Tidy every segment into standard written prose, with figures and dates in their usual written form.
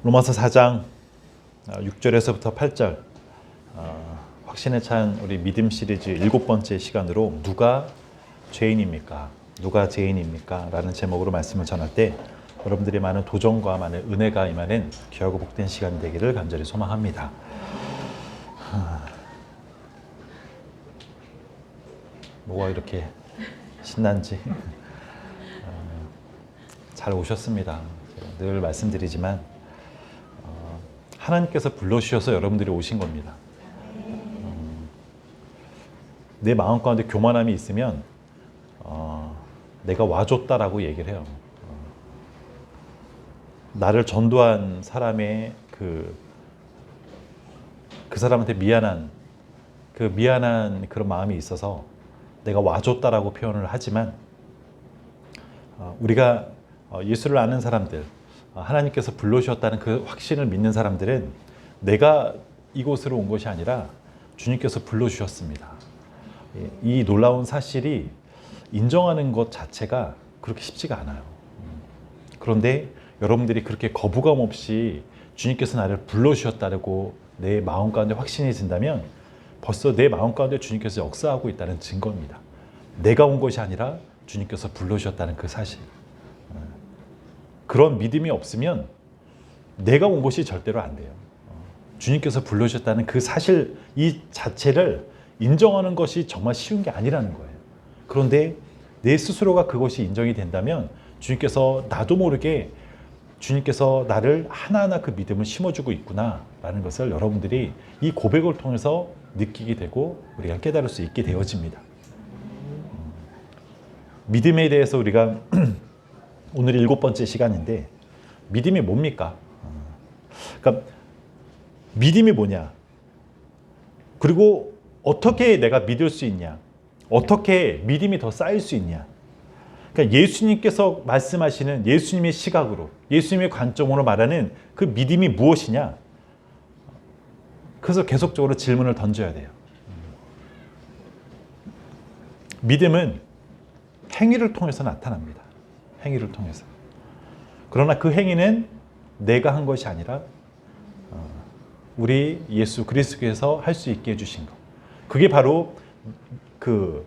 로마서 4장 6절에서부터 8절 확신에 찬 우리 믿음 시리즈 7번째 시간으로 누가 죄인입니까? 누가 죄인입니까? 라는 제목으로 말씀을 전할 때 여러분들이 많은 도전과 많은 은혜가 임하는 귀하고 복된 시간이 되기를 간절히 소망합니다. 뭐가 이렇게 신난지 잘 오셨습니다. 늘 말씀드리지만 하나님께서 불러주셔서 여러분들이 오신 겁니다. 내 마음 가운데 교만함이 있으면 내가 와줬다라고 얘기를 해요. 나를 전도한 사람의 그 사람한테 미안한 그런 마음이 있어서 내가 와줬다라고 표현을 하지만 우리가 예수를 아는 사람들, 하나님께서 불러주셨다는 그 확신을 믿는 사람들은 내가 이곳으로 온 것이 아니라 주님께서 불러주셨습니다. 이 놀라운 사실이 인정하는 것 자체가 그렇게 쉽지가 않아요. 그런데 여러분들이 그렇게 거부감 없이 주님께서 나를 불러주셨다고 내 마음 가운데 확신이 든다면 벌써 내 마음 가운데 주님께서 역사하고 있다는 증거입니다. 내가 온 것이 아니라 주님께서 불러주셨다는 그 사실. 그런 믿음이 없으면 내가 온 것이 절대로 안 돼요. 주님께서 불러주셨다는 그 사실 이 자체를 인정하는 것이 정말 쉬운 게 아니라는 거예요. 그런데 내 스스로가 그것이 인정이 된다면 주님께서 나도 모르게 주님께서 나를 하나하나 그 믿음을 심어주고 있구나라는 것을 여러분들이 이 고백을 통해서 느끼게 되고 우리가 깨달을 수 있게 되어집니다. 믿음에 대해서 우리가 오늘 7번째 시간인데 믿음이 뭡니까? 그러니까 믿음이 뭐냐? 그리고 어떻게 내가 믿을 수 있냐? 어떻게 믿음이 더 쌓일 수 있냐? 그러니까 예수님께서 말씀하시는 예수님의 시각으로, 예수님의 관점으로 말하는 그 믿음이 무엇이냐? 그래서 계속적으로 질문을 던져야 돼요. 믿음은 행위를 통해서 나타납니다. 행위를 통해서. 그러나 그 행위는 내가 한 것이 아니라 우리 예수 그리스도께서 할 수 있게 해주신 것. 그게 바로 그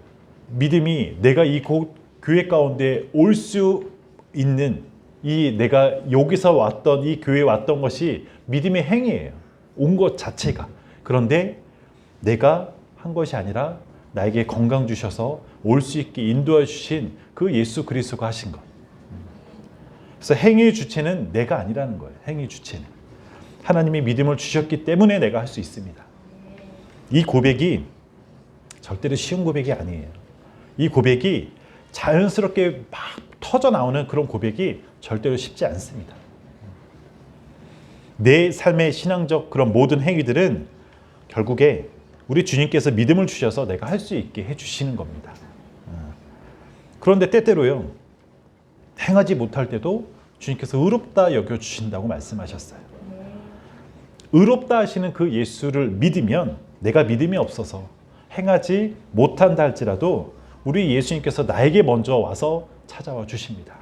믿음이 내가 이 교회 가운데 올 수 있는 이 내가 여기서 왔던 이 교회에 왔던 것이 믿음의 행위예요. 온 것 자체가. 그런데 내가 한 것이 아니라 나에게 건강 주셔서 올 수 있게 인도해 주신 그 예수 그리스도가 하신 것. 그래서 행위의 주체는 내가 아니라는 거예요. 행위 주체는. 하나님이 믿음을 주셨기 때문에 내가 할 수 있습니다. 이 고백이 절대로 쉬운 고백이 아니에요. 이 고백이 자연스럽게 막 터져 나오는 그런 고백이 절대로 쉽지 않습니다. 내 삶의 신앙적 그런 모든 행위들은 결국에 우리 주님께서 믿음을 주셔서 내가 할 수 있게 해주시는 겁니다. 그런데 때때로요, 행하지 못할 때도 주님께서 의롭다 여겨주신다고 말씀하셨어요. 의롭다 하시는 그 예수를 믿으면 내가 믿음이 없어서 행하지 못한다 할지라도 우리 예수님께서 나에게 먼저 와서 찾아와 주십니다.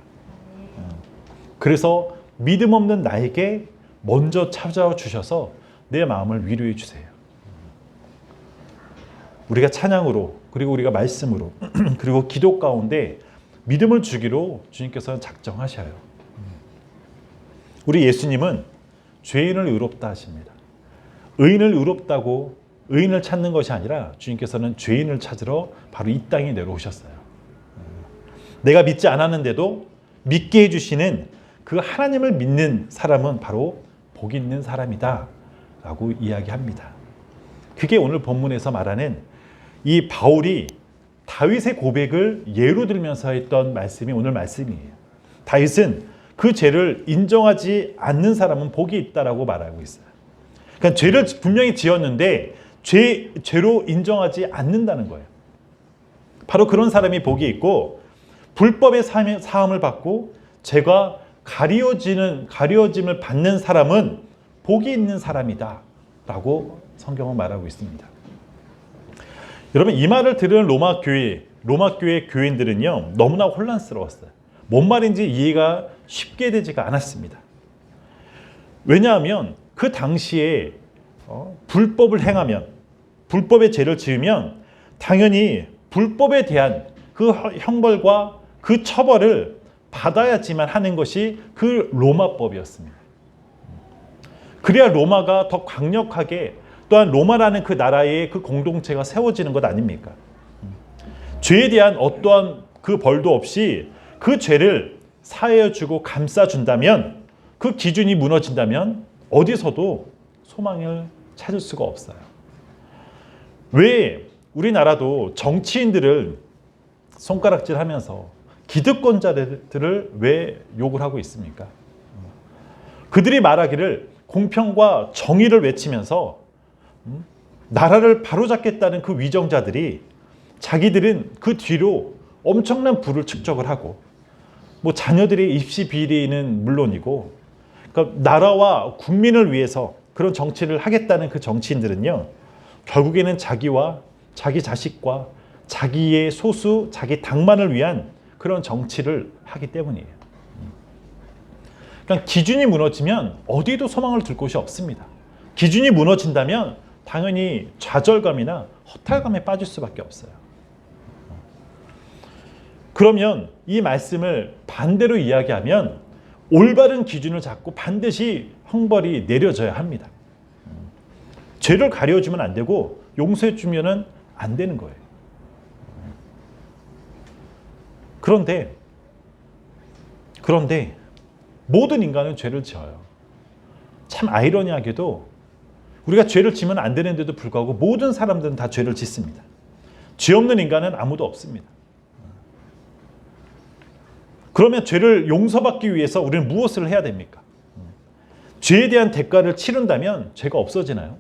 그래서 믿음 없는 나에게 먼저 찾아와 주셔서 내 마음을 위로해 주세요. 우리가 찬양으로 그리고 우리가 말씀으로 그리고 기도 가운데 믿음을 주기로 주님께서는 작정하셔요. 우리 예수님은 죄인을 의롭다 하십니다. 의인을 의롭다고 의인을 찾는 것이 아니라 주님께서는 죄인을 찾으러 바로 이 땅에 내려오셨어요. 내가 믿지 않았는데도 믿게 해주시는 그 하나님을 믿는 사람은 바로 복 있는 사람이다 라고 이야기합니다. 그게 오늘 본문에서 말하는 이 바울이 다윗의 고백을 예로 들면서 했던 말씀이 오늘 말씀이에요. 다윗은 그 죄를 인정하지 않는 사람은 복이 있다라고 말하고 있어요. 그러니까 죄를 분명히 지었는데 죄로 인정하지 않는다는 거예요. 바로 그런 사람이 복이 있고 불법의 사함을 받고 죄가 가려짐을 받는 사람은 복이 있는 사람이다 라고 성경은 말하고 있습니다. 여러분, 이 말을 들은 로마 교회 교인들은요 너무나 혼란스러웠어요. 뭔 말인지 이해가 쉽게 되지가 않았습니다. 왜냐하면 그 당시에 불법을 행하면, 불법의 죄를 지으면 당연히 불법에 대한 그 형벌과 그 처벌을 받아야지만 하는 것이 그 로마법이었습니다. 그래야 로마가 더 강력하게, 또한 로마라는 그 나라의 그 공동체가 세워지는 것 아닙니까? 죄에 대한 어떠한 그 벌도 없이 그 죄를 사하여 주고 감싸준다면, 그 기준이 무너진다면 어디서도 소망을 찾을 수가 없어요. 왜 우리나라도 정치인들을 손가락질하면서 기득권자들을 왜 욕을 하고 있습니까? 그들이 말하기를 공평과 정의를 외치면서 나라를 바로잡겠다는 그 위정자들이 자기들은 그 뒤로 엄청난 부를 축적을 하고, 뭐 자녀들의 입시 비리는 물론이고, 그러니까 나라와 국민을 위해서 그런 정치를 하겠다는 그 정치인들은요, 결국에는 자기와 자기 자식과 자기의 소수, 자기 당만을 위한 그런 정치를 하기 때문이에요. 그러니까 기준이 무너지면 어디에도 소망을 둘 곳이 없습니다. 기준이 무너진다면 당연히 좌절감이나 허탈감에 빠질 수밖에 없어요. 그러면 이 말씀을 반대로 이야기하면 올바른 기준을 잡고 반드시 형벌이 내려져야 합니다. 죄를 가려주면 안 되고 용서해 주면은 안 되는 거예요. 그런데 모든 인간은 죄를 지어요. 참 아이러니하게도 우리가 죄를 지면 안 되는데도 불구하고 모든 사람들은 다 죄를 짓습니다. 죄 없는 인간은 아무도 없습니다. 그러면 죄를 용서받기 위해서 우리는 무엇을 해야 됩니까? 죄에 대한 대가를 치른다면 죄가 없어지나요?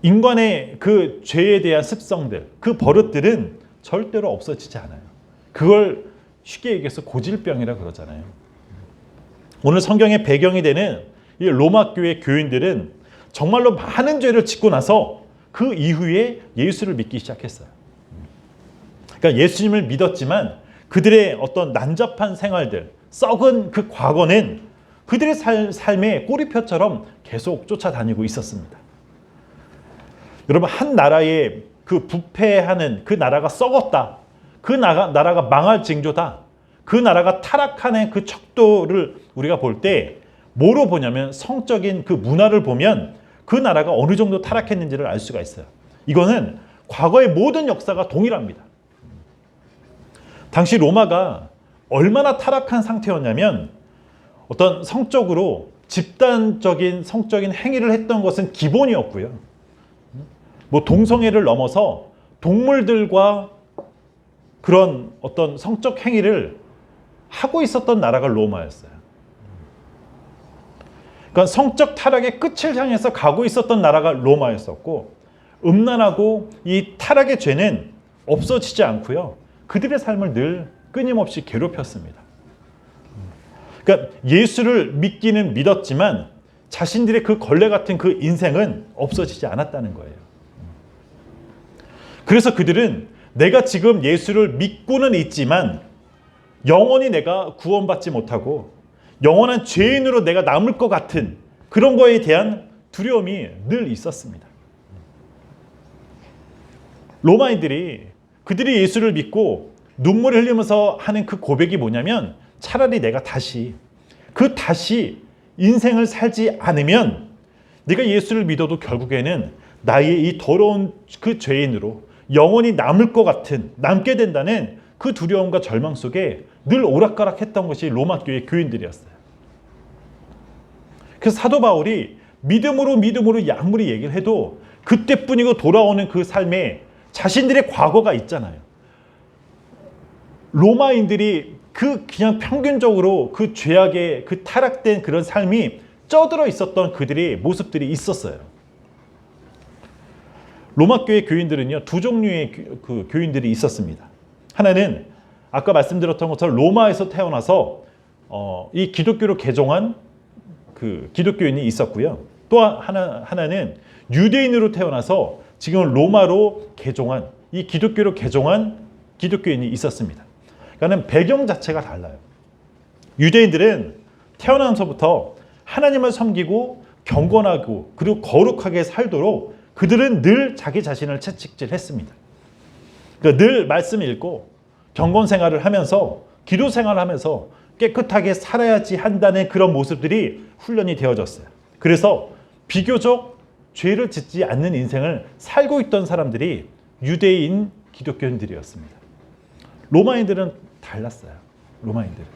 인간의 그 죄에 대한 습성들, 그 버릇들은 절대로 없어지지 않아요. 그걸 쉽게 얘기해서 고질병이라 그러잖아요. 오늘 성경의 배경이 되는 이 로마 교회 교인들은 정말로 많은 죄를 짓고 나서 그 이후에 예수를 믿기 시작했어요. 그러니까 예수님을 믿었지만 그들의 어떤 난잡한 생활들, 썩은 그 과거는 그들의 삶의 꼬리표처럼 계속 쫓아다니고 있었습니다. 여러분, 한 나라의 그 부패하는 그 나라가 썩었다, 그 나라가 망할 징조다, 그 나라가 타락하는 그 척도를 우리가 볼 때 뭐로 보냐면 성적인 그 문화를 보면 그 나라가 어느 정도 타락했는지를 알 수가 있어요. 이거는 과거의 모든 역사가 동일합니다. 당시 로마가 얼마나 타락한 상태였냐면 어떤 성적으로 집단적인 성적인 행위를 했던 것은 기본이었고요. 뭐 동성애를 넘어서 동물들과 그런 어떤 성적 행위를 하고 있었던 나라가 로마였어요. 그러니까 성적 타락의 끝을 향해서 가고 있었던 나라가 로마였었고, 음란하고 이 타락의 죄는 없어지지 않고요, 그들의 삶을 늘 끊임없이 괴롭혔습니다. 그러니까 예수를 믿기는 믿었지만 자신들의 그 걸레 같은 그 인생은 없어지지 않았다는 거예요. 그래서 그들은 내가 지금 예수를 믿고는 있지만 영원히 내가 구원받지 못하고 영원한 죄인으로 내가 남을 것 같은 그런 거에 대한 두려움이 늘 있었습니다. 로마인들이 그들이 예수를 믿고 눈물을 흘리면서 하는 그 고백이 뭐냐면, 차라리 내가 다시 인생을 살지 않으면 네가 예수를 믿어도 결국에는 나의 이 더러운 그 죄인으로 영원히 남게 된다는 그 두려움과 절망 속에 늘 오락가락했던 것이 로마 교회 교인들이었어요. 그래서 사도 바울이 믿음으로 아무리 얘기를 해도 그때뿐이고 돌아오는 그 삶에 자신들의 과거가 있잖아요. 로마인들이 그냥 평균적으로 그 죄악의 그 타락된 그런 삶이 쩌들어 있었던 그들의 모습들이 있었어요. 로마 교회 교인들은요, 두 종류의 그 교인들이 있었습니다. 하나는 아까 말씀드렸던 것처럼 로마에서 태어나서 이 기독교로 개종한 그 기독교인이 있었고요. 또 하나는 유대인으로 태어나서 지금 로마로 개종한, 이 기독교로 개종한 기독교인이 있었습니다. 그러니까 배경 자체가 달라요. 유대인들은 태어나면서부터 하나님을 섬기고 경건하고 그리고 거룩하게 살도록 그들은 늘 자기 자신을 채찍질했습니다. 그러니까 늘 말씀 읽고 경건 생활을 하면서 기도 생활을 하면서 깨끗하게 살아야지 한다는 그런 모습들이 훈련이 되어졌어요. 그래서 비교적 죄를 짓지 않는 인생을 살고 있던 사람들이 유대인 기독교인들이었습니다. 로마인들은 달랐어요. 로마인들은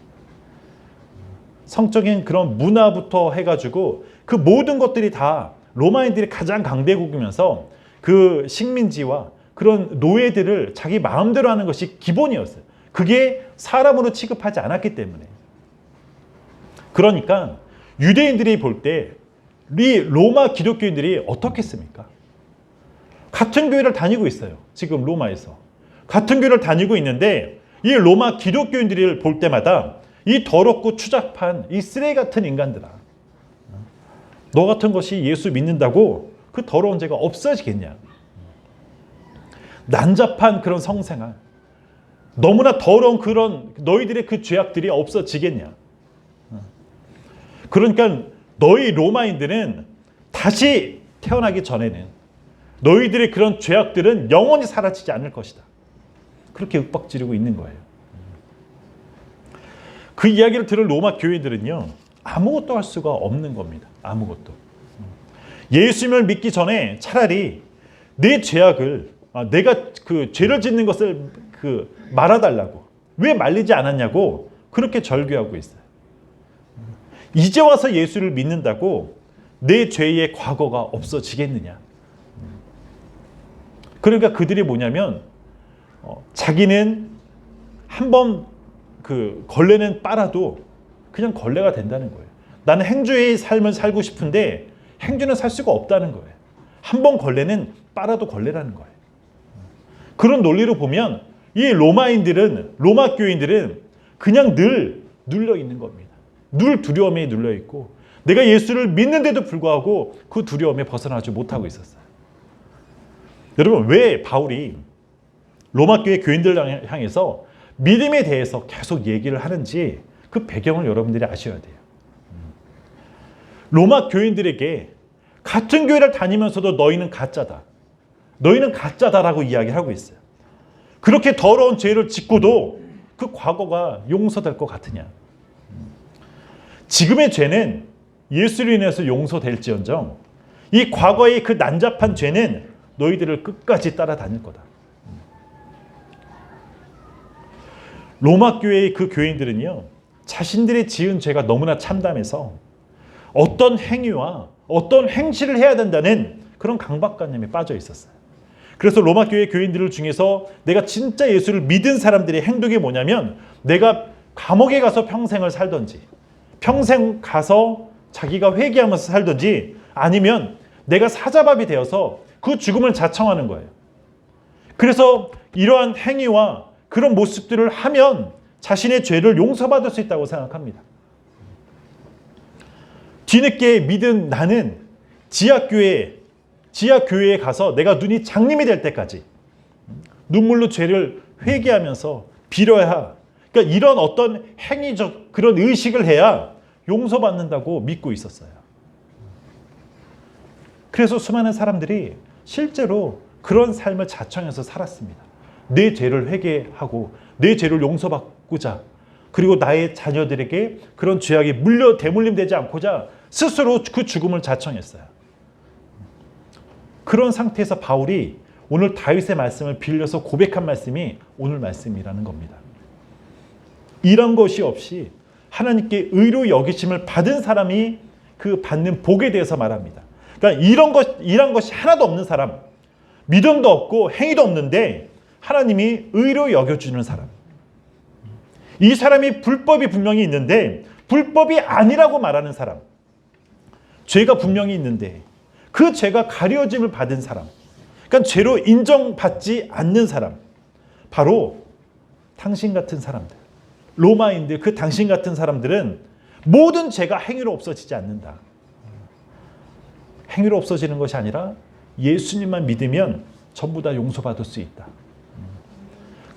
성적인 그런 문화부터 해가지고 그 모든 것들이 다 로마인들이 가장 강대국이면서 그 식민지와 그런 노예들을 자기 마음대로 하는 것이 기본이었어요. 그게 사람으로 취급하지 않았기 때문에. 그러니까 유대인들이 볼 때 이 로마 기독교인들이 어떻겠습니까? 같은 교회를 다니고 있어요. 지금 로마에서. 같은 교회를 다니고 있는데 이 로마 기독교인들을 볼 때마다 이 더럽고 추잡한 이 쓰레기 같은 인간들아. 너 같은 것이 예수 믿는다고 그 더러운 죄가 없어지겠냐? 난잡한 그런 성생활. 너무나 더러운 그런 너희들의 그 죄악들이 없어지겠냐? 그러니까 너희 로마인들은 다시 태어나기 전에는 너희들의 그런 죄악들은 영원히 사라지지 않을 것이다. 그렇게 윽박지르고 있는 거예요. 그 이야기를 들은 로마 교회들은요, 아무것도 할 수가 없는 겁니다. 아무것도. 예수님을 믿기 전에 차라리 내 죄악을, 내가 그 죄를 짓는 것을 말아달라고, 왜 말리지 않았냐고 그렇게 절규하고 있어요. 이제 와서 예수를 믿는다고 내 죄의 과거가 없어지겠느냐. 그러니까 그들이 뭐냐면 자기는 한번 그 걸레는 빨아도 그냥 걸레가 된다는 거예요. 나는 행주의 삶을 살고 싶은데 행주는 살 수가 없다는 거예요. 한번 걸레는 빨아도 걸레라는 거예요. 그런 논리로 보면 이 로마인들은, 로마 교인들은 그냥 늘 눌려 있는 겁니다. 늘 두려움에 눌려 있고 내가 예수를 믿는데도 불구하고 그 두려움에 벗어나지 못하고 있었어요. 여러분, 왜 바울이 로마 교회 교인들을 향해서 믿음에 대해서 계속 얘기를 하는지 그 배경을 여러분들이 아셔야 돼요. 로마 교인들에게 같은 교회를 다니면서도 너희는 가짜다. 너희는 가짜다라고 이야기를 하고 있어요. 그렇게 더러운 죄를 짓고도 그 과거가 용서될 것 같으냐. 지금의 죄는 예수로 인해서 용서될지언정 이 과거의 그 난잡한 죄는 너희들을 끝까지 따라다닐 거다. 로마 교회의 그 교인들은요, 자신들이 지은 죄가 너무나 참담해서 어떤 행위와 어떤 행실을 해야 된다는 그런 강박관념에 빠져 있었어요. 그래서 로마 교회 교인들 중에서 내가 진짜 예수를 믿은 사람들의 행동이 뭐냐면 내가 감옥에 가서 평생을 살든지 평생 가서 자기가 회개하면서 살든지 아니면 내가 사자밥이 되어서 그 죽음을 자청하는 거예요. 그래서 이러한 행위와 그런 모습들을 하면 자신의 죄를 용서받을 수 있다고 생각합니다. 뒤늦게 믿은 나는 지하교회에 가서 내가 눈이 장님이 될 때까지 눈물로 죄를 회개하면서 빌어야, 그러니까 이런 어떤 행위적 그런 의식을 해야 용서받는다고 믿고 있었어요. 그래서 수많은 사람들이 실제로 그런 삶을 자청해서 살았습니다. 내 죄를 회개하고 내 죄를 용서받고자, 그리고 나의 자녀들에게 그런 죄악이 대물림되지 않고자 스스로 그 죽음을 자청했어요. 그런 상태에서 바울이 오늘 다윗의 말씀을 빌려서 고백한 말씀이 오늘 말씀이라는 겁니다. 이런 것이 없이 하나님께 의로 여기심을 받은 사람이 그 받는 복에 대해서 말합니다. 그러니까 이런 것이 하나도 없는 사람, 믿음도 없고 행위도 없는데 하나님이 의로 여겨주는 사람. 이 사람이 불법이 분명히 있는데 불법이 아니라고 말하는 사람. 죄가 분명히 있는데 그 죄가 가려짐을 받은 사람. 그러니까 죄로 인정받지 않는 사람. 바로 당신 같은 사람들. 로마인들, 그 당신 같은 사람들은 모든 죄가 행위로 없어지지 않는다. 행위로 없어지는 것이 아니라 예수님만 믿으면 전부 다 용서받을 수 있다.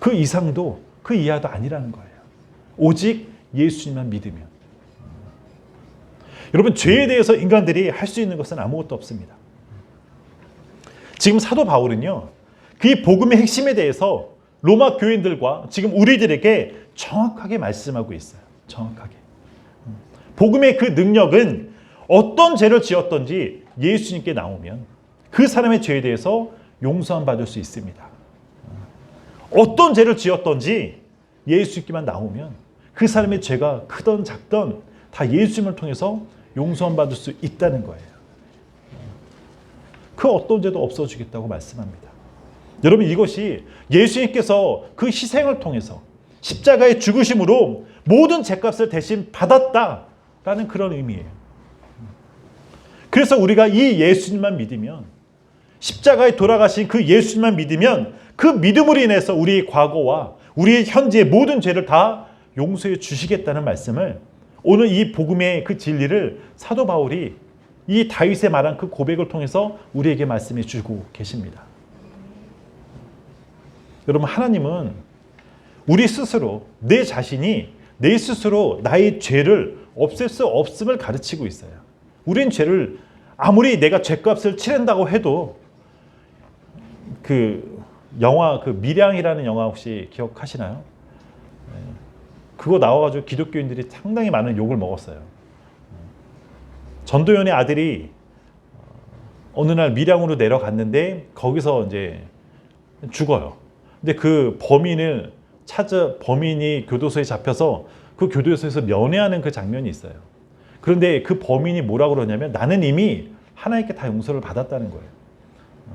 그 이상도 그 이하도 아니라는 거예요. 오직 예수님만 믿으면. 여러분, 죄에 대해서 인간들이 할 수 있는 것은 아무것도 없습니다. 지금 사도 바울은요, 그 복음의 핵심에 대해서 로마 교인들과 지금 우리들에게 정확하게 말씀하고 있어요. 정확하게. 복음의 그 능력은 어떤 죄를 지었던지 예수님께 나오면 그 사람의 죄에 대해서 용서함 받을 수 있습니다. 어떤 죄를 지었던지 예수님께만 나오면 그 사람의 죄가 크던 작던 다 예수님을 통해서 용서함 받을 수 있다는 거예요. 그 어떤 죄도 없어지겠다고 말씀합니다. 여러분, 이것이 예수님께서 그 희생을 통해서 십자가의 죽으심으로 모든 죄값을 대신 받았다라는 그런 의미예요. 그래서 우리가 이 예수님만 믿으면, 십자가에 돌아가신 그 예수님만 믿으면 그 믿음으로 인해서 우리의 과거와 우리의 현재의 모든 죄를 다 용서해 주시겠다는 말씀을, 오늘 이 복음의 그 진리를 사도 바울이 이 다윗의 말한 그 고백을 통해서 우리에게 말씀해 주고 계십니다. 여러분, 하나님은 우리 스스로, 내 자신이 내 스스로 나의 죄를 없앨 수 없음을 가르치고 있어요. 우린 죄를 아무리 내가 죄값을 치른다고 해도, 그 영화, 그 밀양이라는 영화 혹시 기억하시나요? 그거 나와가지고 기독교인들이 상당히 많은 욕을 먹었어요. 전도연의 아들이 어느 날 밀양으로 내려갔는데 거기서 이제 죽어요. 근데 그 범인이 교도소에 잡혀서 그 교도소에서 면회하는 그 장면이 있어요. 그런데 그 범인이 뭐라고 그러냐면, 나는 이미 하나님께 다 용서를 받았다는 거예요.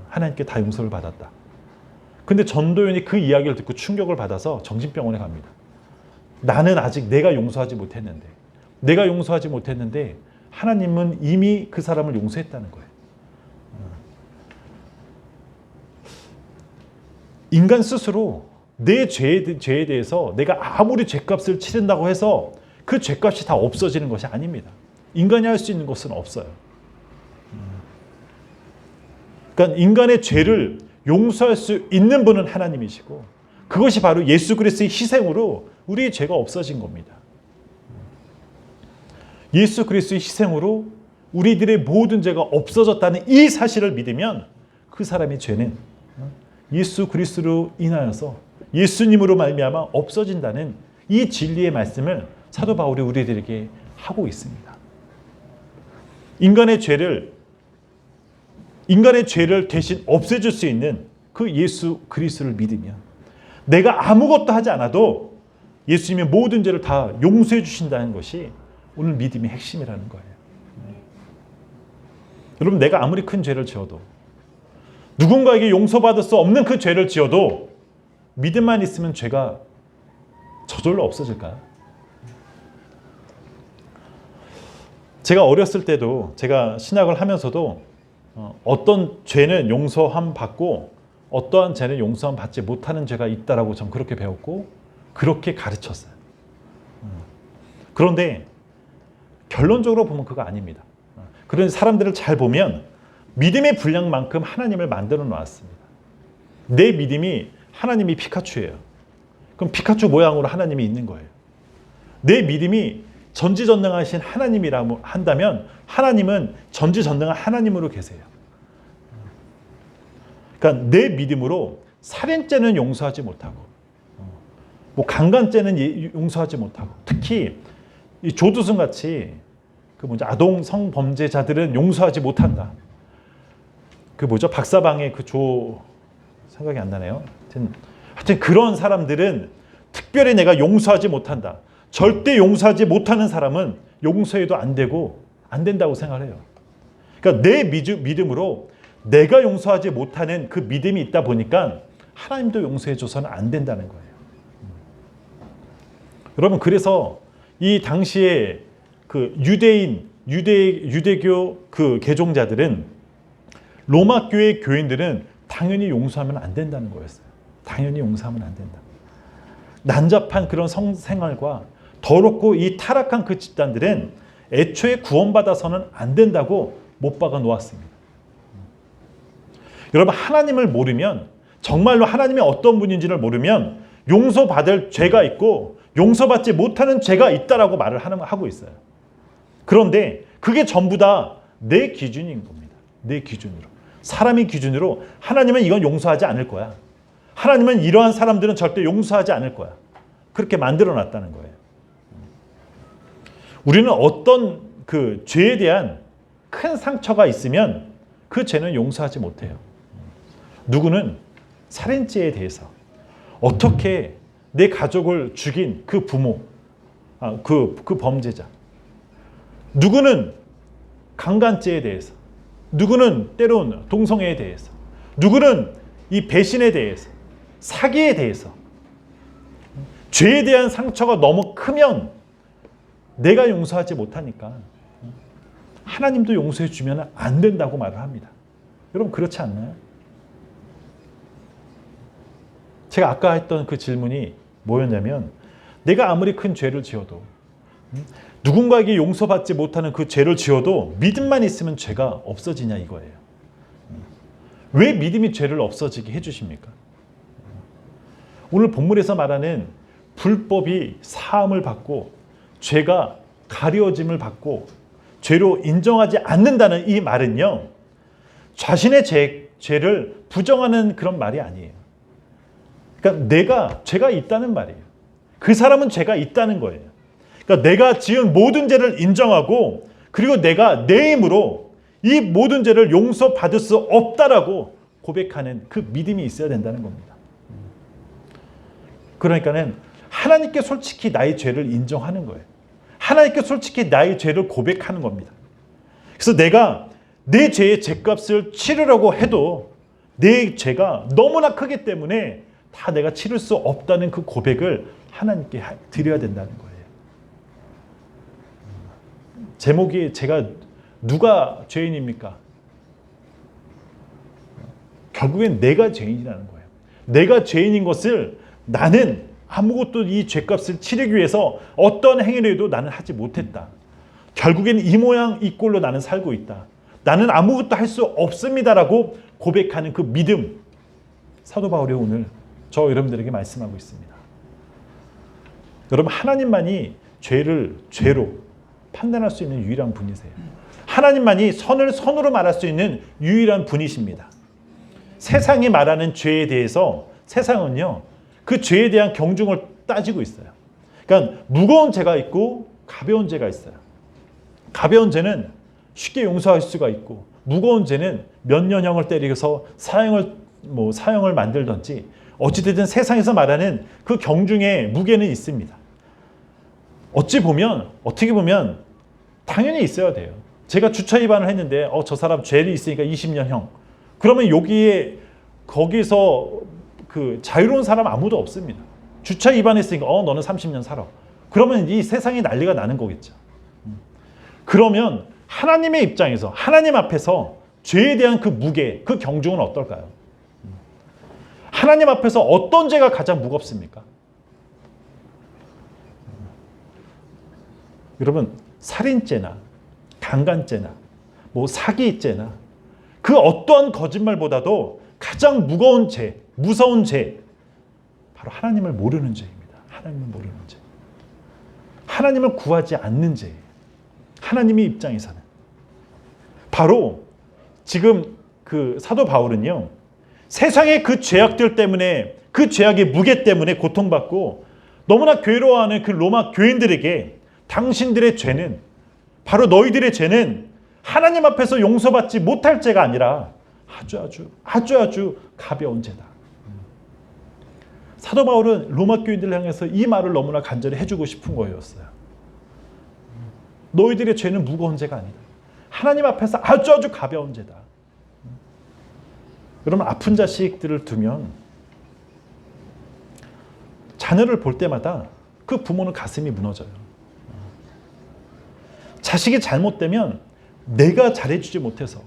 하나님께 다 용서를 받았다. 근데 전도연이 그 이야기를 듣고 충격을 받아서 정신병원에 갑니다. 나는 아직 내가 용서하지 못했는데 하나님은 이미 그 사람을 용서했다는 거예요. 인간 스스로 내 죄에 대해서 내가 아무리 죄값을 치른다고 해서 그 죄값이 다 없어지는 것이 아닙니다. 인간이 할 수 있는 것은 없어요. 그러니까 인간의 죄를 용서할 수 있는 분은 하나님이시고, 그것이 바로 예수 그리스도의 희생으로 우리의 죄가 없어진 겁니다. 예수 그리스도의 희생으로 우리들의 모든 죄가 없어졌다는 이 사실을 믿으면 그 사람의 죄는 예수 그리스도로 인하여서, 예수님으로 말미암아 없어진다는 이 진리의 말씀을 사도 바울이 우리들에게 하고 있습니다. 인간의 죄를 대신 없애줄 수 있는 그 예수 그리스도를 믿으면, 내가 아무것도 하지 않아도 예수님의 모든 죄를 다 용서해 주신다는 것이 오늘 믿음의 핵심이라는 거예요. 여러분, 내가 아무리 큰 죄를 지어도, 누군가에게 용서받을 수 없는 그 죄를 지어도 믿음만 있으면 죄가 저절로 없어질까요? 제가 어렸을 때도, 제가 신학을 하면서도 어떤 죄는 용서함 받고 어떠한 죄는 용서함 받지 못하는 죄가 있다라고 전 그렇게 배웠고 그렇게 가르쳤어요. 그런데 결론적으로 보면 그거 아닙니다. 그런 사람들을 잘 보면 믿음의 분량만큼 하나님을 만들어 놨습니다. 내 믿음이 하나님이 피카츄예요. 그럼 피카츄 모양으로 하나님이 있는 거예요. 내 믿음이 전지전능하신 하나님이라고 한다면 하나님은 전지전능한 하나님으로 계세요. 그러니까 내 믿음으로 살인죄는 용서하지 못하고, 뭐 강간죄는 용서하지 못하고, 특히 이 조두순 같이 아동 성범죄자들은 용서하지 못한다. 박사방의 생각이 안 나네요. 하여튼 그런 사람들은 특별히 내가 용서하지 못한다. 절대 용서하지 못하는 사람은 용서해도 안 되고 안 된다고 생각해요. 그러니까 내 믿음으로 내가 용서하지 못하는 그 믿음이 있다 보니까 하나님도 용서해줘서는 안 된다는 거예요. 여러분, 그래서 이 당시에 그 유대교 그 개종자들은, 로마 교회 교인들은 당연히 용서하면 안 된다는 거였어요. 당연히 용서하면 안 된다. 난잡한 그런 성생활과 더럽고 이 타락한 그 집단들은 애초에 구원받아서는 안 된다고 못 박아 놓았습니다. 여러분, 하나님을 모르면, 정말로 하나님이 어떤 분인지를 모르면 용서받을 죄가 있고 용서받지 못하는 죄가 있다라고 말을 하고 있어요. 그런데 그게 전부 다 내 기준인 겁니다. 내 기준으로. 사람의 기준으로 하나님은 이건 용서하지 않을 거야. 하나님은 이러한 사람들은 절대 용서하지 않을 거야. 그렇게 만들어 놨다는 거예요. 우리는 어떤 그 죄에 대한 큰 상처가 있으면 그 죄는 용서하지 못해요. 누구는 살인죄에 대해서 어떻게 내 가족을 죽인 그 부모, 그 범죄자. 누구는 강간죄에 대해서, 누구는 때론 동성애에 대해서, 누구는 이 배신에 대해서, 사기에 대해서. 죄에 대한 상처가 너무 크면 내가 용서하지 못하니까 하나님도 용서해 주면 안 된다고 말을 합니다. 여러분 그렇지 않나요? 제가 아까 했던 그 질문이 뭐였냐면 내가 아무리 큰 죄를 지어도 누군가에게 용서받지 못하는 그 죄를 지어도 믿음만 있으면 죄가 없어지냐 이거예요. 왜 믿음이 죄를 없어지게 해주십니까? 오늘 본문에서 말하는 불법이 사함을 받고 죄가 가려짐을 받고 죄로 인정하지 않는다는 이 말은요. 자신의 죄를 부정하는 그런 말이 아니에요. 그러니까 내가 죄가 있다는 말이에요. 그 사람은 죄가 있다는 거예요. 그러니까 내가 지은 모든 죄를 인정하고 그리고 내가 내 힘으로 이 모든 죄를 용서받을 수 없다라고 고백하는 그 믿음이 있어야 된다는 겁니다. 그러니까는 하나님께 솔직히 나의 죄를 인정하는 거예요. 하나님께 솔직히 나의 죄를 고백하는 겁니다. 그래서 내가 내 죄의 죄값을 치르려고 해도 내 죄가 너무나 크기 때문에 다 내가 치를 수 없다는 그 고백을 하나님께 드려야 된다는 거예요. 제목이 제가 누가 죄인입니까? 결국엔 내가 죄인이라는 거예요. 내가 죄인인 것을 나는 아무것도 이 죄값을 치르기 위해서 어떤 행위를 해도 나는 하지 못했다. 결국엔 이 모양 이 꼴로 나는 살고 있다. 나는 아무것도 할 수 없습니다라고 고백하는 그 믿음. 사도 바울이 오늘 저 여러분들에게 말씀하고 있습니다. 여러분 하나님만이 죄를 죄로 판단할 수 있는 유일한 분이세요. 하나님만이 선을 선으로 말할 수 있는 유일한 분이십니다. 세상이 말하는 죄에 대해서 세상은요. 그 죄에 대한 경중을 따지고 있어요. 그러니까 무거운 죄가 있고 가벼운 죄가 있어요. 가벼운 죄는 쉽게 용서할 수가 있고 무거운 죄는 몇 년형을 때리고서 사형을 만들든지 어찌됐든 세상에서 말하는 그 경중의 무게는 있습니다. 어떻게 보면 당연히 있어야 돼요. 제가 주차 위반을 했는데 저 사람 죄를 있으니까 20년형. 그러면 거기서 그 자유로운 사람 아무도 없습니다. 주차 위반했으니까 너는 30년 살아. 그러면 이 세상이 난리가 나는 거겠죠. 그러면 하나님의 입장에서 하나님 앞에서 죄에 대한 그 무게, 그 경중은 어떨까요? 하나님 앞에서 어떤 죄가 가장 무겁습니까? 여러분 살인죄나 강간죄나 사기죄나 그 어떠한 거짓말보다도 가장 무거운 죄, 무서운 죄, 바로 하나님을 모르는 죄입니다. 하나님을 모르는 죄. 하나님을 구하지 않는 죄. 하나님의 입장에서는. 바로 지금 그 사도 바울은요. 세상의 그 죄악들 때문에 그 죄악의 무게 때문에 고통받고 너무나 괴로워하는 그 로마 교인들에게 당신들의 죄는 바로 너희들의 죄는 하나님 앞에서 용서받지 못할 죄가 아니라 아주 가벼운 죄다. 사도 바울은 로마 교인들을 향해서 이 말을 너무나 간절히 해주고 싶은 거였어요. 너희들의 죄는 무거운 죄가 아니다. 하나님 앞에서 아주 가벼운 죄다. 여러분 아픈 자식들을 두면 자녀를 볼 때마다 그 부모는 가슴이 무너져요. 자식이 잘못되면 내가 잘해주지 못해서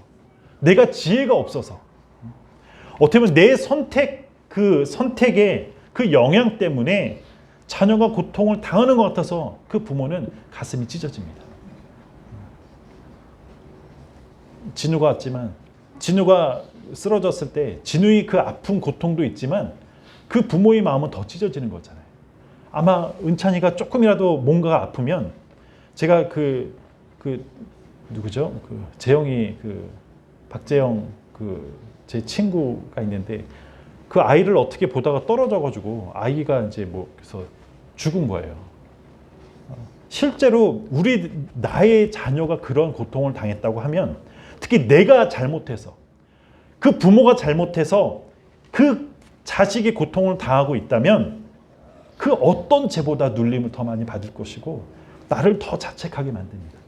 내가 지혜가 없어서 어떻게 보면 내 선택의 그 영향 때문에 자녀가 고통을 당하는 것 같아서 그 부모는 가슴이 찢어집니다. 진우가 왔지만 진우가 쓰러졌을 때 진우의 그 아픈 고통도 있지만 그 부모의 마음은 더 찢어지는 거잖아요. 아마 은찬이가 조금이라도 뭔가가 아프면 제가 그 그 누구죠? 그 재영이 그 박재영 그 제 친구가 있는데 그 아이를 어떻게 보다가 떨어져가지고 아이가 이제 뭐 그래서 죽은 거예요. 실제로 나의 자녀가 그런 고통을 당했다고 하면 특히 내가 잘못해서 그 부모가 잘못해서 그 자식이 고통을 당하고 있다면 그 어떤 죄보다 눌림을 더 많이 받을 것이고 나를 더 자책하게 만듭니다.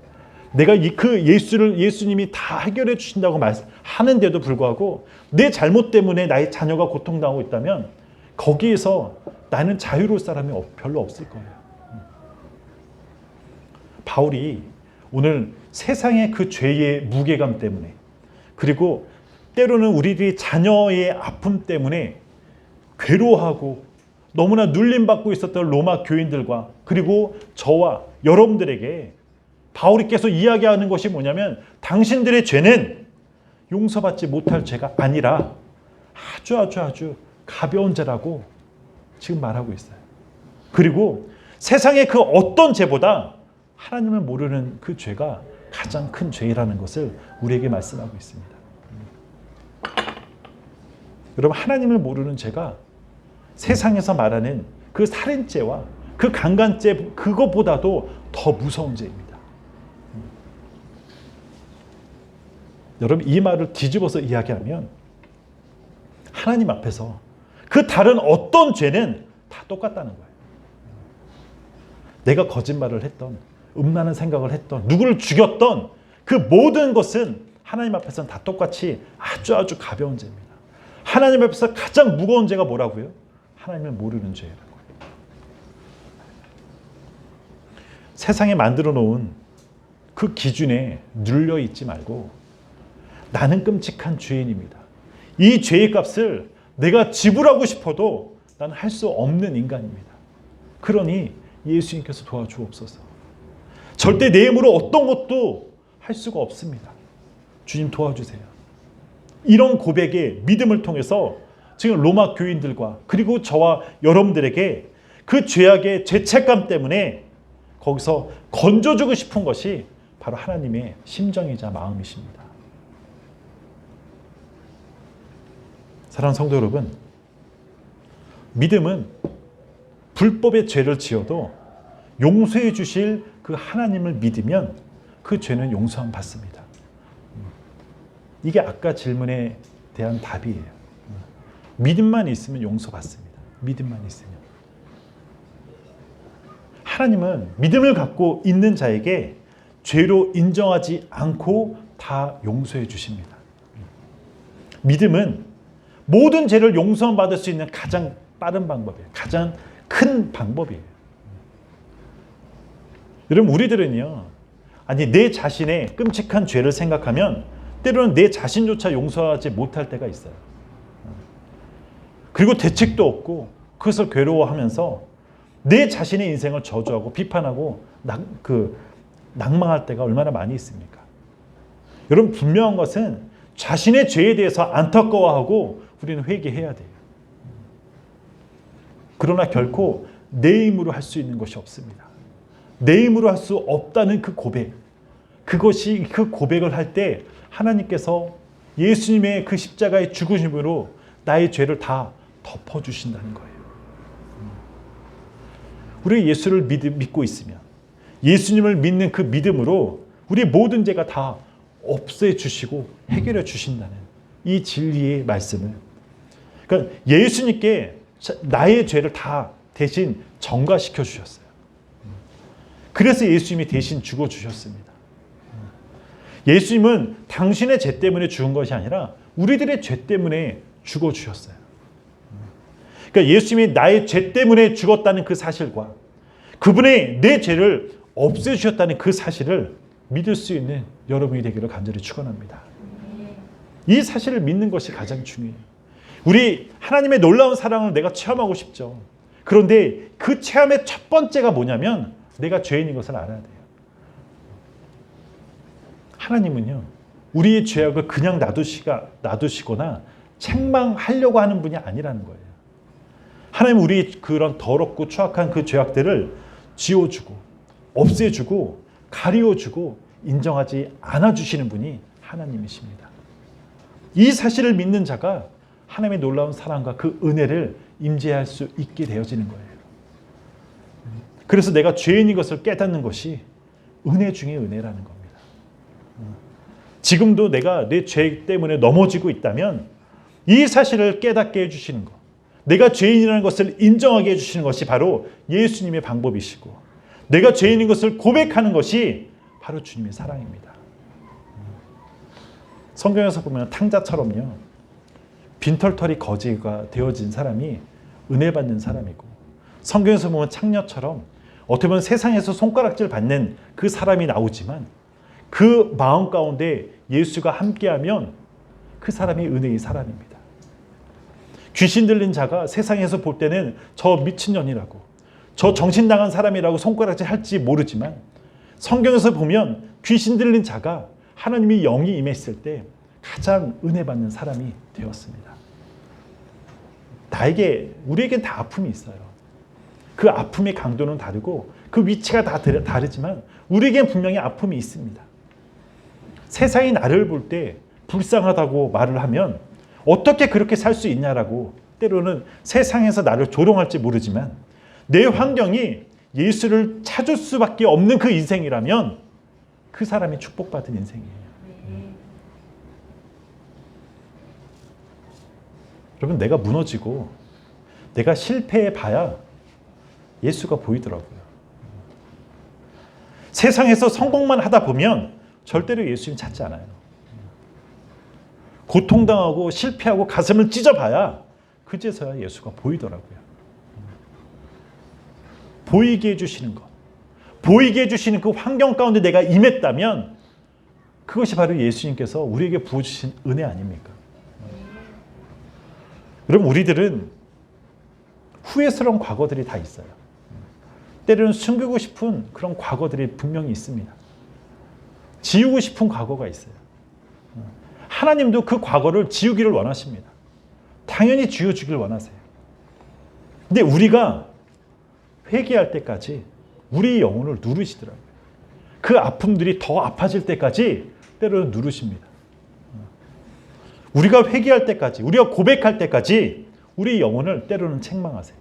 내가 예수님이 다 해결해 주신다고 하는데도 불구하고 내 잘못 때문에 나의 자녀가 고통당하고 있다면 거기에서 나는 자유로울 사람이 별로 없을 거예요. 바울이 오늘 세상의 그 죄의 무게감 때문에 그리고 때로는 우리들이 자녀의 아픔 때문에 괴로워하고 너무나 눌림받고 있었던 로마 교인들과 그리고 저와 여러분들에게 바울이 계속 이야기하는 것이 뭐냐면 당신들의 죄는 용서받지 못할 죄가 아니라 아주 가벼운 죄라고 지금 말하고 있어요. 그리고 세상의 그 어떤 죄보다 하나님을 모르는 그 죄가 가장 큰 죄라는 것을 우리에게 말씀하고 있습니다. 여러분, 하나님을 모르는 죄가 세상에서 말하는 그 살인죄와 그 강간죄 그것보다도 더 무서운 죄입니다. 여러분, 이 말을 뒤집어서 이야기하면 하나님 앞에서 그 다른 어떤 죄는 다 똑같다는 거예요. 내가 거짓말을 했던, 음란한 생각을 했던, 누구를 죽였던 그 모든 것은 하나님 앞에서는 다 똑같이 아주 가벼운 죄입니다. 하나님 앞에서 가장 무거운 죄가 뭐라고요? 하나님을 모르는 죄라고요. 세상에 만들어 놓은 그 기준에 눌려 있지 말고 나는 끔찍한 죄인입니다. 이 죄의 값을 내가 지불하고 싶어도 나는 할 수 없는 인간입니다. 그러니 예수님께서 도와주옵소서. 절대 내 힘으로 어떤 것도 할 수가 없습니다. 주님 도와주세요. 이런 고백의 믿음을 통해서 지금 로마 교인들과 그리고 저와 여러분들에게 그 죄악의 죄책감 때문에 거기서 건져주고 싶은 것이 바로 하나님의 심정이자 마음이십니다. 사랑하는 성도 여러분, 믿음은 불법의 죄를 지어도 용서해 주실 그 하나님을 믿으면 그 죄는 용서함 받습니다. 이게 아까 질문에 대한 답이에요. 믿음만 있으면 용서받습니다. 믿음만 있으면. 하나님은 믿음을 갖고 있는 자에게 죄로 인정하지 않고 다 용서해 주십니다. 믿음은 모든 죄를 용서받을 수 있는 가장 빠른 방법이에요. 가장 큰 방법이에요. 여러분, 우리들은요, 아니 내 자신의 끔찍한 죄를 생각하면 때로는 내 자신조차 용서하지 못할 때가 있어요. 그리고 대책도 없고 그것을 괴로워하면서 내 자신의 인생을 저주하고 비판하고 낭망할 때가 얼마나 많이 있습니까? 여러분, 분명한 것은 자신의 죄에 대해서 안타까워하고 우리는 회개해야 돼요. 그러나 결코 내 힘으로 할 수 있는 것이 없습니다. 내 힘으로 할 수 없다는 그 고백, 그것이 그 고백을 할 때 하나님께서 예수님의 그 십자가의 죽으심으로 나의 죄를 다 덮어주신다는 거예요. 우리 예수를 믿고 있으면 예수님을 믿는 그 믿음으로 우리 모든 죄가 다 없애주시고 해결해 주신다는 이 진리의 말씀을, 그러니까 예수님께 나의 죄를 다 대신 전가시켜 주셨어요. 그래서 예수님이 대신 죽어주셨습니다. 예수님은 당신의 죄 때문에 죽은 것이 아니라 우리들의 죄 때문에 죽어주셨어요. 그러니까 예수님이 나의 죄 때문에 죽었다는 그 사실과 그분의 내 죄를 없애주셨다는 그 사실을 믿을 수 있는 여러분이 되기를 간절히 축원합니다. 이 사실을 믿는 것이 가장 중요해요. 우리 하나님의 놀라운 사랑을 내가 체험하고 싶죠. 그런데 그 체험의 첫 번째가 뭐냐면 내가 죄인인 것을 알아야 돼요. 하나님은요, 우리의 죄악을 그냥 놔두시거나 책망하려고 하는 분이 아니라는 거예요. 하나님은 우리의 그런 더럽고 추악한 그 죄악들을 지워주고 없애주고 가리워주고 인정하지 않아 주시는 분이 하나님이십니다. 이 사실을 믿는 자가 하나님의 놀라운 사랑과 그 은혜를 임재할 수 있게 되어지는 거예요. 그래서 내가 죄인인 것을 깨닫는 것이 은혜 중에 은혜라는 겁니다. 지금도 내가 내 죄 때문에 넘어지고 있다면 이 사실을 깨닫게 해주시는 것, 내가 죄인이라는 것을 인정하게 해주시는 것이 바로 예수님의 방법이시고, 내가 죄인인 것을 고백하는 것이 바로 주님의 사랑입니다. 성경에서 보면 탕자처럼요, 빈털털이 거지가 되어진 사람이 은혜 받는 사람이고, 성경에서 보면 창녀처럼 어떻게 보면 세상에서 손가락질 받는 그 사람이 나오지만 그 마음 가운데 예수가 함께하면 그 사람이 은혜의 사람입니다. 귀신 들린 자가 세상에서 볼 때는 저 미친년이라고, 저 정신 나간 사람이라고 손가락질 할지 모르지만 성경에서 보면 귀신 들린 자가 하나님의 영이 임했을 때 가장 은혜 받는 사람이 되었습니다. 우리에겐 다 아픔이 있어요. 그 아픔의 강도는 다르고 그 위치가 다 다르지만 우리에겐 분명히 아픔이 있습니다. 세상이 나를 볼 때 불쌍하다고 말을 하면 어떻게 그렇게 살 수 있냐라고 때로는 세상에서 나를 조롱할지 모르지만 내 환경이 예수를 찾을 수밖에 없는 그 인생이라면 그 사람이 축복받은 인생이에요. 여러분, 내가 무너지고 내가 실패해 봐야 예수가 보이더라고요. 세상에서 성공만 하다 보면 절대로 예수님 찾지 않아요. 고통당하고 실패하고 가슴을 찢어봐야 그제서야 예수가 보이더라고요. 보이게 해주시는 것, 보이게 해주시는 그 환경 가운데 내가 임했다면 그것이 바로 예수님께서 우리에게 부어주신 은혜 아닙니까? 여러분, 우리들은 후회스러운 과거들이 다 있어요. 때로는 숨기고 싶은 그런 과거들이 분명히 있습니다. 지우고 싶은 과거가 있어요. 하나님도 그 과거를 지우기를 원하십니다. 당연히 지워주길 원하세요. 근데 우리가 회개할 때까지 우리 영혼을 누르시더라고요. 그 아픔들이 더 아파질 때까지 때로는 누르십니다. 우리가 회개할 때까지, 우리가 고백할 때까지 우리 영혼을 때로는 책망하세요.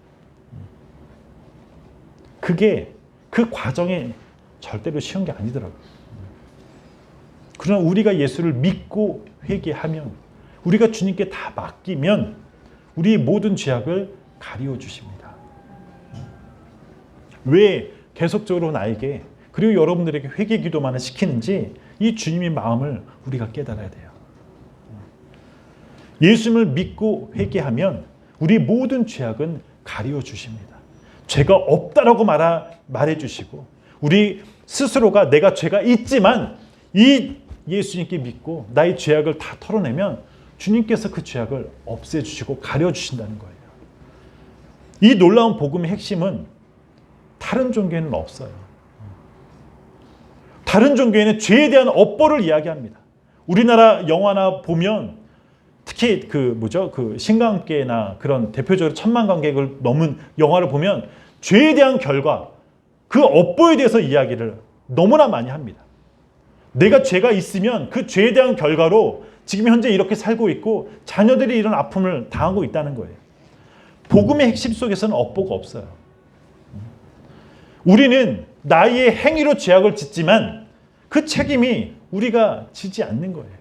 그게 그 과정이 절대로 쉬운 게 아니더라고요. 그러나 우리가 예수를 믿고 회개하면, 우리가 주님께 다 맡기면 우리의 모든 죄악을 가리워 주십니다. 왜 계속적으로 나에게, 그리고 여러분들에게 회개 기도만을 시키는지 이 주님의 마음을 우리가 깨달아야 돼요. 예수님을 믿고 회개하면 우리 모든 죄악은 가리워 주십니다. 죄가 없다라고 말해 주시고, 우리 스스로가 내가 죄가 있지만 이 예수님께 믿고 나의 죄악을 다 털어내면 주님께서 그 죄악을 없애주시고 가려주신다는 거예요. 이 놀라운 복음의 핵심은 다른 종교에는 없어요. 다른 종교에는 죄에 대한 업보를 이야기합니다. 우리나라 영화나 보면 특히 그 신강계나 그런 대표적으로 1000만 관객을 넘은 영화를 보면 죄에 대한 결과, 그 업보에 대해서 이야기를 너무나 많이 합니다. 내가 죄가 있으면 그 죄에 대한 결과로 지금 현재 이렇게 살고 있고 자녀들이 이런 아픔을 당하고 있다는 거예요. 복음의 핵심 속에서는 업보가 없어요. 우리는 나의 행위로 죄악을 짓지만 그 책임이 우리가 지지 않는 거예요.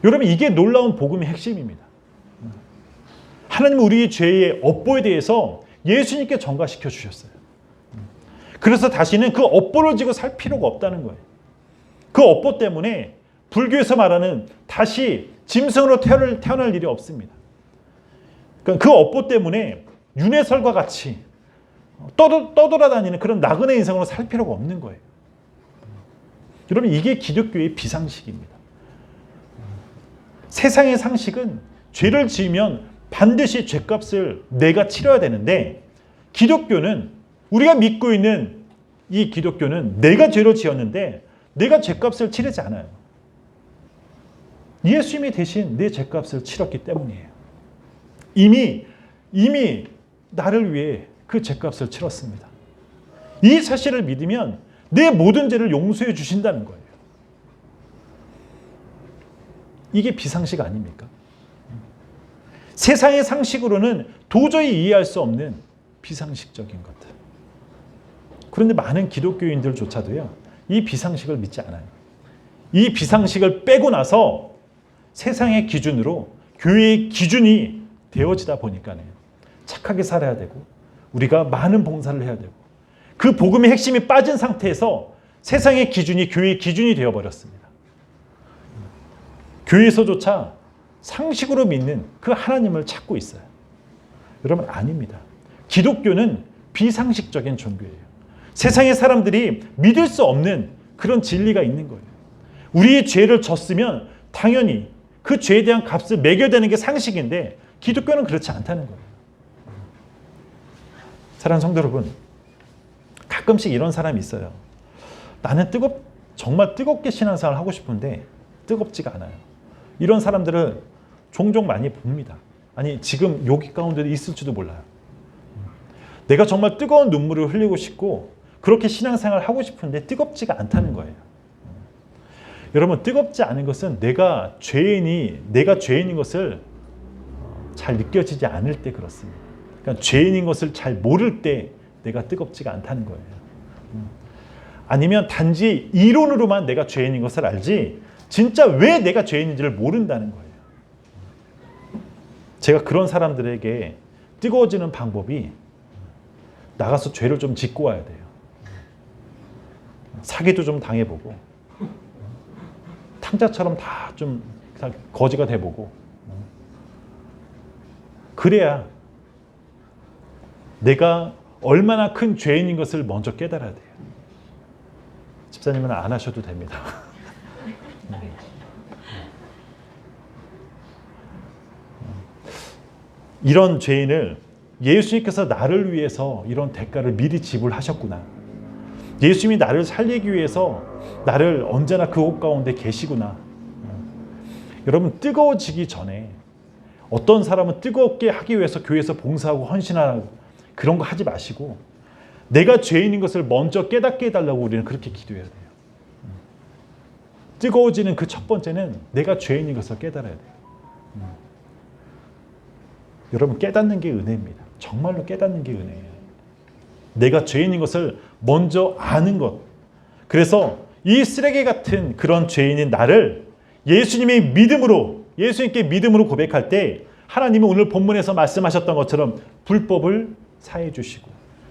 여러분, 이게 놀라운 복음의 핵심입니다. 하나님은 우리의 죄의 업보에 대해서 예수님께 전가시켜 주셨어요. 그래서 다시는 그 업보를 지고 살 필요가 없다는 거예요. 그 업보 때문에 불교에서 말하는 다시 짐승으로 태어날 일이 없습니다. 그러니까 그 업보 때문에 윤회설과 같이 떠돌아다니는 그런 나그네 인생으로 살 필요가 없는 거예요. 여러분, 이게 기독교의 비상식입니다. 세상의 상식은 죄를 지으면 반드시 죄값을 내가 치러야 되는데, 기독교는, 우리가 믿고 있는 이 기독교는 내가 죄를 지었는데 내가 죄값을 치르지 않아요. 예수님이 대신 내 죄값을 치렀기 때문이에요. 이미 나를 위해 그 죄값을 치렀습니다. 이 사실을 믿으면 내 모든 죄를 용서해 주신다는 거예요. 이게 비상식 아닙니까? 세상의 상식으로는 도저히 이해할 수 없는 비상식적인 것들. 그런데 많은 기독교인들조차도요, 이 비상식을 믿지 않아요. 이 비상식을 빼고 나서 세상의 기준으로 교회의 기준이 되어지다 보니까 착하게 살아야 되고 우리가 많은 봉사를 해야 되고 그 복음의 핵심이 빠진 상태에서 세상의 기준이 교회의 기준이 되어버렸습니다. 교회에서조차 상식으로 믿는 그 하나님을 찾고 있어요. 여러분, 아닙니다. 기독교는 비상식적인 종교예요. 세상의 사람들이 믿을 수 없는 그런 진리가 있는 거예요. 우리의 죄를 졌으면 당연히 그 죄에 대한 값을 매겨야 되는 게 상식인데 기독교는 그렇지 않다는 거예요. 사랑하는 성도 여러분, 가끔씩 이런 사람이 있어요. 나는 정말 뜨겁게 신앙생활을 하고 싶은데 뜨겁지가 않아요. 이런 사람들을 종종 많이 봅니다. 아니, 지금 여기 가운데도 있을지도 몰라요. 내가 정말 뜨거운 눈물을 흘리고 싶고 그렇게 신앙생활을 하고 싶은데 뜨겁지가 않다는 거예요. 여러분, 뜨겁지 않은 것은 내가 죄인인 것을 잘 느껴지지 않을 때 그렇습니다. 그러니까 죄인인 것을 잘 모를 때 내가 뜨겁지가 않다는 거예요. 아니면 단지 이론으로만 내가 죄인인 것을 알지 진짜 왜 내가 죄인인지를 모른다는 거예요. 제가 그런 사람들에게 뜨거워지는 방법이 나가서 죄를 좀 짓고 와야 돼요. 사기도 좀 당해보고 탕자처럼 다 좀 거지가 돼보고 그래야 내가 얼마나 큰 죄인인 것을 먼저 깨달아야 돼요. 집사님은 안 하셔도 됩니다. 이런 죄인을 예수님께서 나를 위해서 이런 대가를 미리 지불하셨구나. 예수님이 나를 살리기 위해서 나를 언제나 그 옷 가운데 계시구나. 여러분, 뜨거워지기 전에 어떤 사람은 뜨겁게 하기 위해서 교회에서 봉사하고 헌신하고 그런 거 하지 마시고 내가 죄인인 것을 먼저 깨닫게 해달라고 우리는 그렇게 기도해야 돼요. 뜨거워지는 그 첫 번째는 내가 죄인인 것을 깨달아야 돼요. 여러분, 깨닫는 게 은혜입니다. 정말로 깨닫는 게 은혜예요. 내가 죄인인 것을 먼저 아는 것. 그래서 이 쓰레기 같은 그런 죄인인 나를 예수님께 믿음으로 고백할 때 하나님은 오늘 본문에서 말씀하셨던 것처럼 불법을 사해 주시고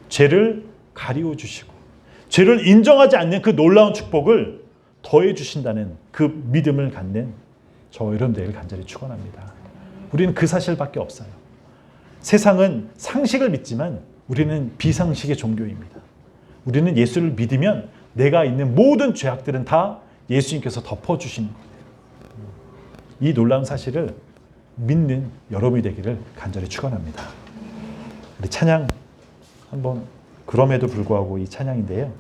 죄를 가리워 주시고 죄를 인정하지 않는 그 놀라운 축복을 더해 주신다는 그 믿음을 갖는 저 여러분들을 간절히 축원합니다. 우리는 그 사실밖에 없어요. 세상은 상식을 믿지만 우리는 비상식의 종교입니다. 우리는 예수를 믿으면 내가 있는 모든 죄악들은 다 예수님께서 덮어주시는 거예요. 이 놀라운 사실을 믿는 여러분이 되기를 간절히 축원합니다. 우리 찬양 한번, 그럼에도 불구하고 이 찬양인데요.